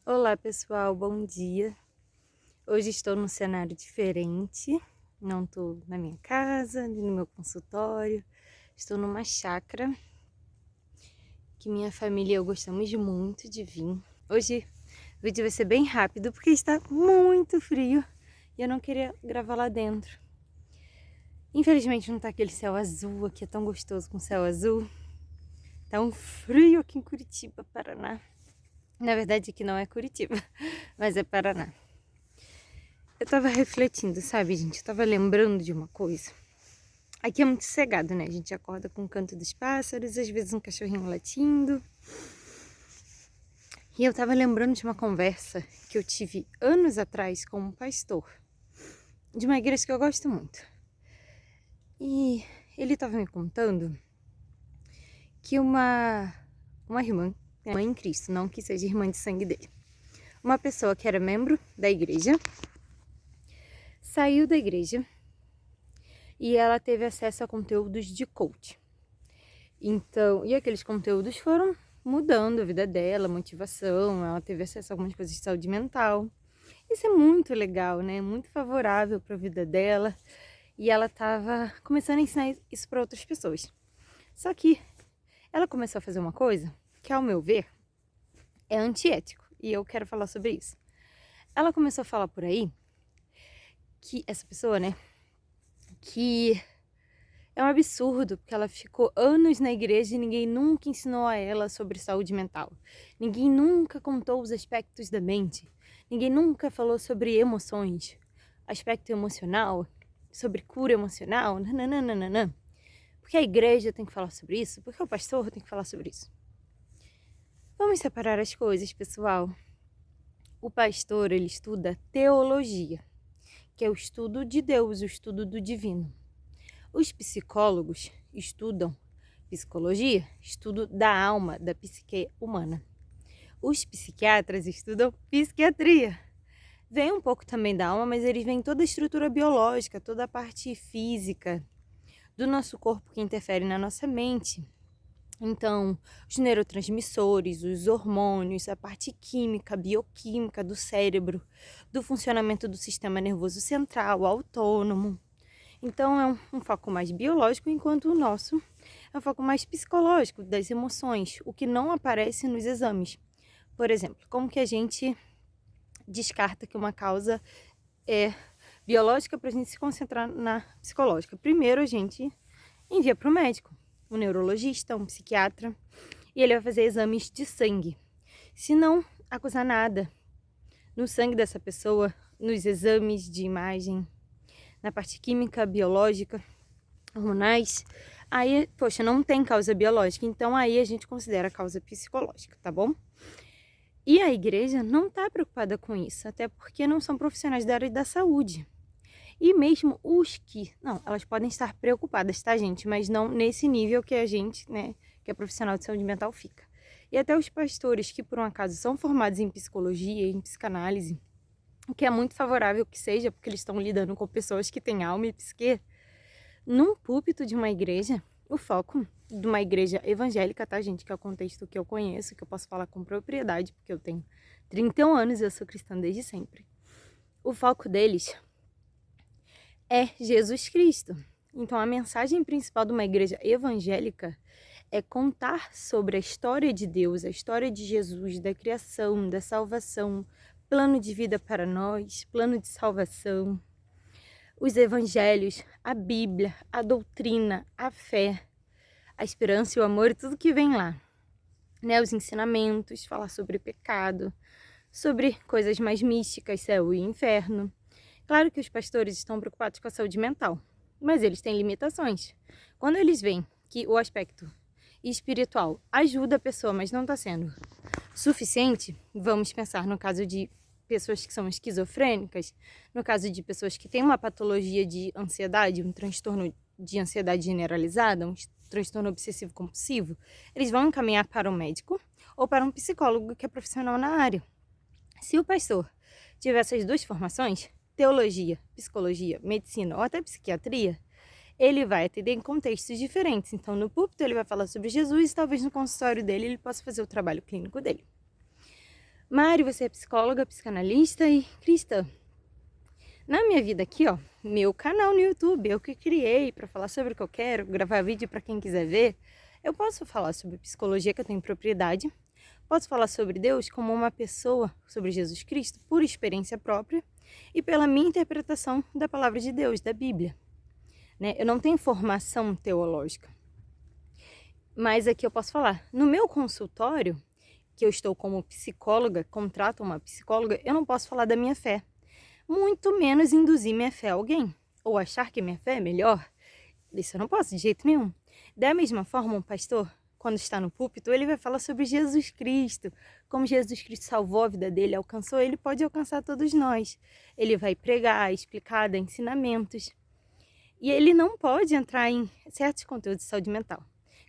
Olá pessoal, bom dia. Hoje estou num cenário diferente, não estou na minha casa, nem no meu consultório, estou numa chácara que minha família e eu gostamos muito de vir. Hoje o vídeo vai ser bem rápido porque está muito frio e eu não queria gravar lá dentro. Infelizmente não tá aquele céu azul, aqui é tão gostoso com céu azul. Tá um frio aqui em Curitiba, Paraná. Na verdade aqui não é Curitiba, mas é Paraná. Eu tava refletindo, sabe, gente? Eu tava lembrando de uma coisa. Aqui é muito sossegado, né? A gente acorda com o canto dos pássaros, às vezes um cachorrinho latindo. E eu tava lembrando de uma conversa que eu tive anos atrás com um pastor de uma igreja que eu gosto muito. E ele tava me contando que uma irmã, mãe em Cristo, não que seja irmã de sangue dele, uma pessoa que era membro da igreja, saiu da igreja e ela teve acesso a conteúdos de coach. Então, e aqueles conteúdos foram mudando a vida dela, motivação, ela teve acesso a algumas coisas de saúde mental. Isso é muito legal, né? Muito favorável para a vida dela. E ela estava começando a ensinar isso para outras pessoas. Só que ela começou a fazer uma coisa que, ao meu ver, é antiético. E eu quero falar sobre isso. Ela começou a falar por aí que essa pessoa, né, que é um absurdo, porque ela ficou anos na igreja e ninguém nunca ensinou a ela sobre saúde mental. Ninguém nunca contou os aspectos da mente. Ninguém nunca falou sobre emoções, aspecto emocional, sobre cura emocional, nananana. Porque a igreja tem que falar sobre isso, porque o pastor tem que falar sobre isso. Vamos separar as coisas, pessoal. O pastor, ele estuda teologia, que é o estudo de Deus, o estudo do divino. Os psicólogos estudam psicologia, estudo da alma, da psique humana. Os psiquiatras estudam psiquiatria. Vem um pouco também da alma, mas eles veem toda a estrutura biológica, toda a parte física do nosso corpo que interfere na nossa mente. Então, os neurotransmissores, os hormônios, a parte química, bioquímica do cérebro, do funcionamento do sistema nervoso central, autônomo. Então é um foco mais biológico, enquanto o nosso é um foco mais psicológico, das emoções, o que não aparece nos exames. Por exemplo, como que a gente descarta que uma causa é biológica para a gente se concentrar na psicológica? Primeiro a gente envia para o médico, um neurologista, um psiquiatra, e ele vai fazer exames de sangue. Se não acusar nada no sangue dessa pessoa, nos exames de imagem, na parte química, biológica, hormonais, aí, poxa, não tem causa biológica, então aí a gente considera a causa psicológica, tá bom? E a igreja não tá preocupada com isso, até porque não são profissionais da área da saúde. E mesmo os que, não, elas podem estar preocupadas, tá, gente? Mas não nesse nível que a gente, né, que é profissional de saúde mental fica. E até os pastores que, por um acaso, são formados em psicologia, em psicanálise, o que é muito favorável que seja, porque eles estão lidando com pessoas que têm alma e psique. Num púlpito de uma igreja, o foco de uma igreja evangélica, tá, gente? Que é o contexto que eu conheço, que eu posso falar com propriedade, porque eu tenho 31 anos e eu sou cristã desde sempre. O foco deles é Jesus Cristo. Então, a mensagem principal de uma igreja evangélica é contar sobre a história de Deus, a história de Jesus, da criação, da salvação, plano de vida para nós, plano de salvação, os evangelhos, a Bíblia, a doutrina, a fé, a esperança e o amor e tudo que vem lá, né? Os ensinamentos, falar sobre pecado, sobre coisas mais místicas, céu e inferno. Claro que os pastores estão preocupados com a saúde mental, mas eles têm limitações. Quando eles veem que o aspecto espiritual ajuda a pessoa, mas não está sendo suficiente, vamos pensar no caso de pessoas que são esquizofrênicas, no caso de pessoas que têm uma patologia de ansiedade, um transtorno de ansiedade generalizada, um transtorno obsessivo compulsivo, eles vão encaminhar para um médico ou para um psicólogo que é profissional na área. Se o pastor tiver essas duas formações, teologia, psicologia, medicina ou até psiquiatria, ele vai atender em contextos diferentes. Então, no púlpito ele vai falar sobre Jesus e talvez no consultório dele ele possa fazer o trabalho clínico dele. Mari, você é psicóloga, psicanalista e cristã. Na minha vida aqui, ó, meu canal no YouTube, eu que criei para falar sobre o que eu quero, gravar vídeo para quem quiser ver. Eu posso falar sobre psicologia, que eu tenho propriedade. Posso falar sobre Deus como uma pessoa, sobre Jesus Cristo, por experiência própria e pela minha interpretação da palavra de Deus, da Bíblia. Né? Eu não tenho formação teológica. Mas aqui eu posso falar. No meu consultório, que eu estou como psicóloga, contrato uma psicóloga, eu não posso falar da minha fé. Muito menos induzir minha fé a alguém, ou achar que minha fé é melhor. Isso eu não posso, de jeito nenhum. Da mesma forma, um pastor, quando está no púlpito, ele vai falar sobre Jesus Cristo, como Jesus Cristo salvou a vida dele, alcançou, ele pode alcançar todos nós. Ele vai pregar, explicar, dar ensinamentos. E ele não pode entrar em certos conteúdos de saúde mental.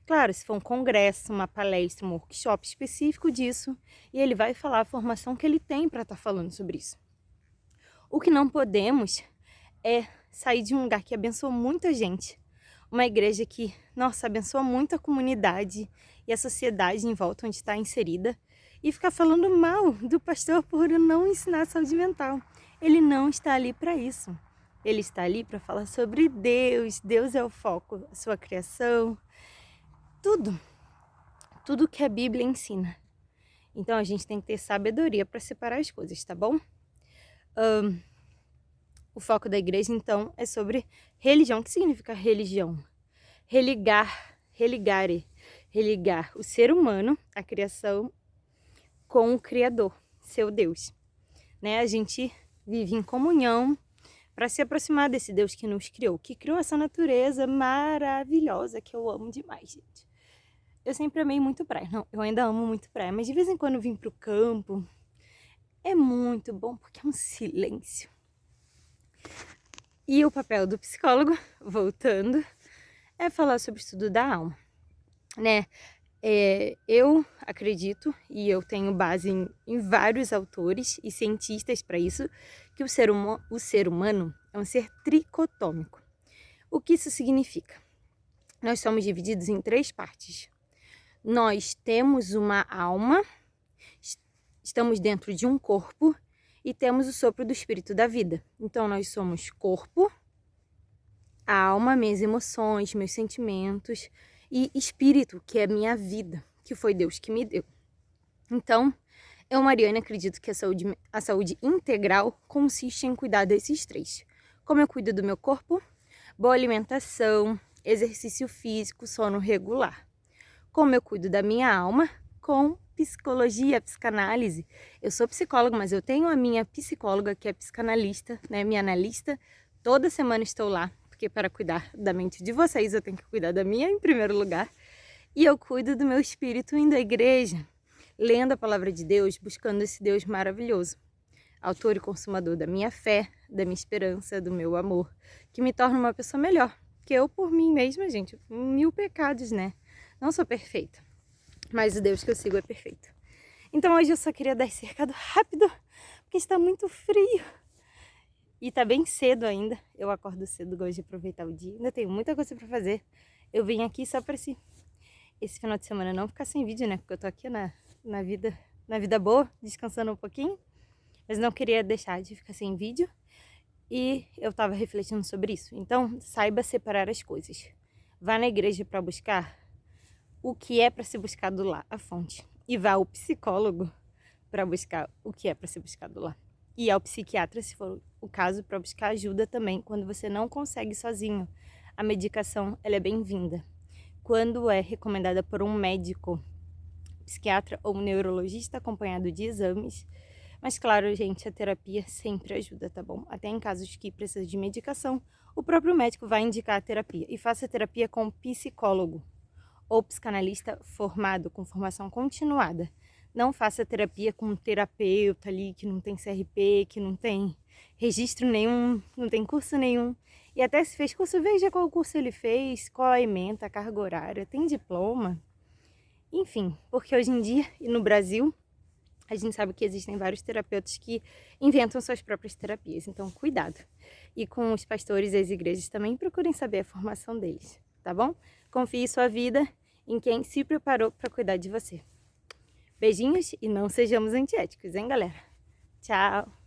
Claro, se for um congresso, uma palestra, um workshop específico disso, e ele vai falar a formação que ele tem para estar falando sobre isso. O que não podemos é sair de um lugar que abençoa muita gente, uma igreja que, nossa, abençoa muito a comunidade e a sociedade em volta onde está inserida, e ficar falando mal do pastor por não ensinar saúde mental. Ele não está ali para isso. Ele está ali para falar sobre Deus. Deus é o foco, a sua criação, tudo que a Bíblia ensina. Então a gente tem que ter sabedoria para separar as coisas, tá bom? O foco da igreja, então, é sobre religião. O que significa religião? Religar o ser humano, a criação, com o Criador, seu Deus. Né? A gente vive em comunhão para se aproximar desse Deus que nos criou, que criou essa natureza maravilhosa que eu amo demais, gente. Eu sempre amei muito praia. Não, eu ainda amo muito praia, mas de vez em quando eu vim pro campo. É muito bom porque é um silêncio. E o papel do psicólogo, voltando, é falar sobre o estudo da alma, né? Eu acredito, e eu tenho base em vários autores e cientistas para isso, que o ser humano é um ser tricotômico. O que isso significa? Nós somos divididos em 3 partes. Nós temos uma alma, estamos dentro de um corpo e temos o sopro do espírito da vida. Então, nós somos corpo, alma, minhas emoções, meus sentimentos e espírito, que é minha vida, que foi Deus que me deu. Então, eu, Mariana, acredito que a saúde integral consiste em cuidar desses 3. Como eu cuido do meu corpo? Boa alimentação, exercício físico, sono regular. Como eu cuido da minha alma? Com psicologia, psicanálise. Eu sou psicóloga, mas eu tenho a minha psicóloga que é psicanalista, né, minha analista. Toda semana estou lá, porque para cuidar da mente de vocês eu tenho que cuidar da minha em primeiro lugar. E eu cuido do meu espírito indo à igreja, lendo a palavra de Deus, buscando esse Deus maravilhoso. Autor e consumador da minha fé, da minha esperança, do meu amor, que me torna uma pessoa melhor. Que eu, por mim mesma, gente, 1000 pecados, né? Não sou perfeita, mas o Deus que eu sigo é perfeito. Então hoje eu só queria dar esse recado rápido, porque está muito frio. E tá bem cedo ainda, eu acordo cedo, gosto de aproveitar o dia. Ainda tenho muita coisa para fazer. Eu vim aqui só para esse final de semana não ficar sem vídeo, né? Porque eu tô aqui na vida boa, descansando um pouquinho. Mas não queria deixar de ficar sem vídeo. E eu tava refletindo sobre isso. Então, saiba separar as coisas. Vá na igreja para buscar o que é para ser buscado lá, a fonte. E vá ao psicólogo para buscar o que é para ser buscado lá. E ao psiquiatra, se for o caso, para buscar ajuda também, quando você não consegue sozinho. A medicação, ela é bem-vinda. Quando é recomendada por um médico, psiquiatra ou um neurologista, acompanhado de exames. Mas claro, gente, a terapia sempre ajuda, tá bom? Até em casos que precisa de medicação, o próprio médico vai indicar a terapia. E faça terapia com psicólogo ou psicanalista formado, com formação continuada. Não faça terapia com um terapeuta ali que não tem CRP, que não tem registro nenhum, não tem curso nenhum. E até se fez curso, veja qual curso ele fez, qual a ementa, a carga horária, tem diploma. Enfim, porque hoje em dia, e no Brasil, a gente sabe que existem vários terapeutas que inventam suas próprias terapias. Então, cuidado. E com os pastores e as igrejas também, procurem saber a formação deles, tá bom? Confie sua vida em quem se preparou para cuidar de você. Beijinhos e não sejamos antiéticos, hein, galera? Tchau!